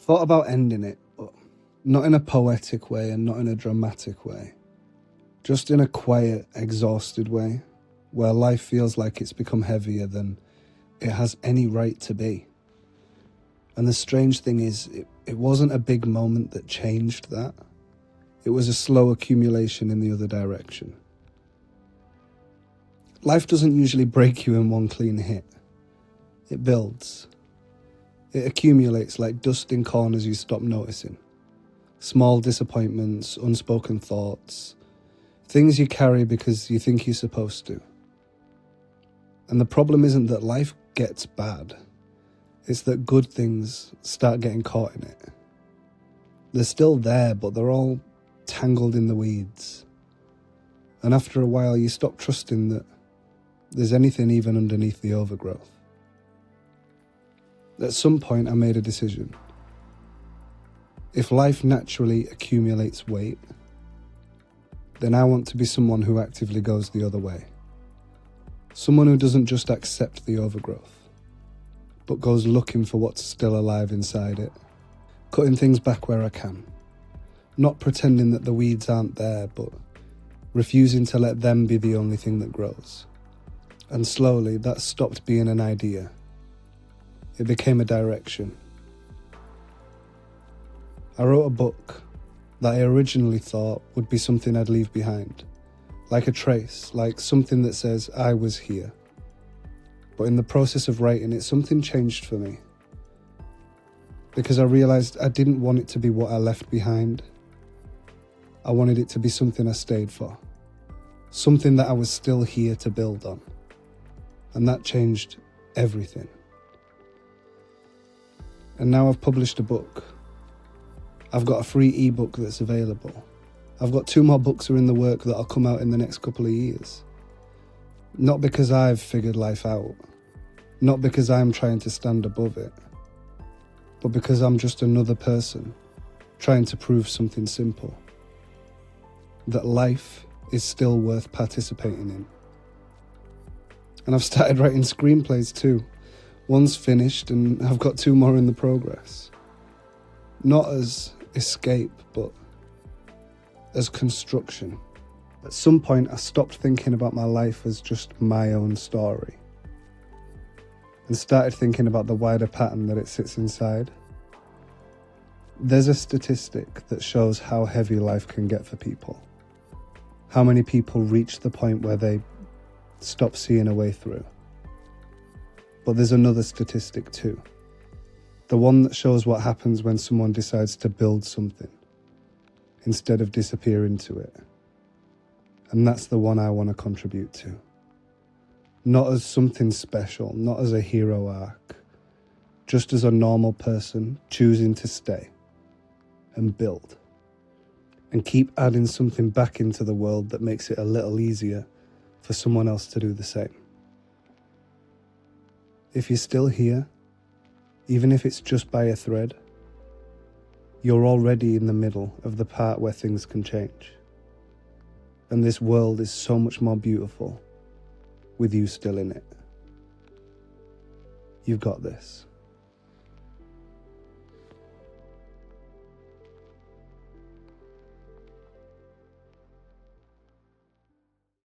Thought about ending it, but not in a poetic way and not in a dramatic way. Just in a quiet, exhausted way, where life feels like it's become heavier than it has any right to be. And the strange thing is, it wasn't a big moment that changed that. It was a slow accumulation in the other direction. Life doesn't usually break you in one clean hit. It builds. It accumulates like dust in corners you stop noticing. Small disappointments, unspoken thoughts, things you carry because you think you're supposed to. And the problem isn't that life gets bad. It's that good things start getting caught in it. They're still there, but they're all tangled in the weeds. And after a while, you stop trusting that there's anything even underneath the overgrowth. At some point, I made a decision. If life naturally accumulates weight, then I want to be someone who actively goes the other way. Someone who doesn't just accept the overgrowth, but goes looking for what's still alive inside it, cutting things back where I can. Not pretending that the weeds aren't there, but refusing to let them be the only thing that grows. And slowly, that stopped being an idea. It became a direction. I wrote a book that I originally thought would be something I'd leave behind. Like a trace, like something that says, I was here. But in the process of writing it, something changed for me. Because I realised I didn't want it to be what I left behind. I wanted it to be something I stayed for. Something that I was still here to build on. And that changed everything. And now I've published a book. I've got a free ebook that's available. I've got 2 more books are in the work that'll come out in the next couple of years. Not because I've figured life out. Not because I'm trying to stand above it. But because I'm just another person trying to prove something simple. That life is still worth participating in. And I've started writing screenplays too. One's finished and I've got 2 more in the progress. Not as escape, but as construction. At some point, I stopped thinking about my life as just my own story and started thinking about the wider pattern that it sits inside. There's a statistic that shows how heavy life can get for people. How many people reach the point where they stop seeing a way through. But there's another statistic too. The one that shows what happens when someone decides to build something instead of disappear into it. And that's the one I want to contribute to. Not as something special, not as a hero arc, just as a normal person choosing to stay and build and keep adding something back into the world that makes it a little easier for someone else to do the same. If you're still here, even if it's just by a thread, you're already in the middle of the part where things can change. And this world is so much more beautiful with you still in it. You've got this.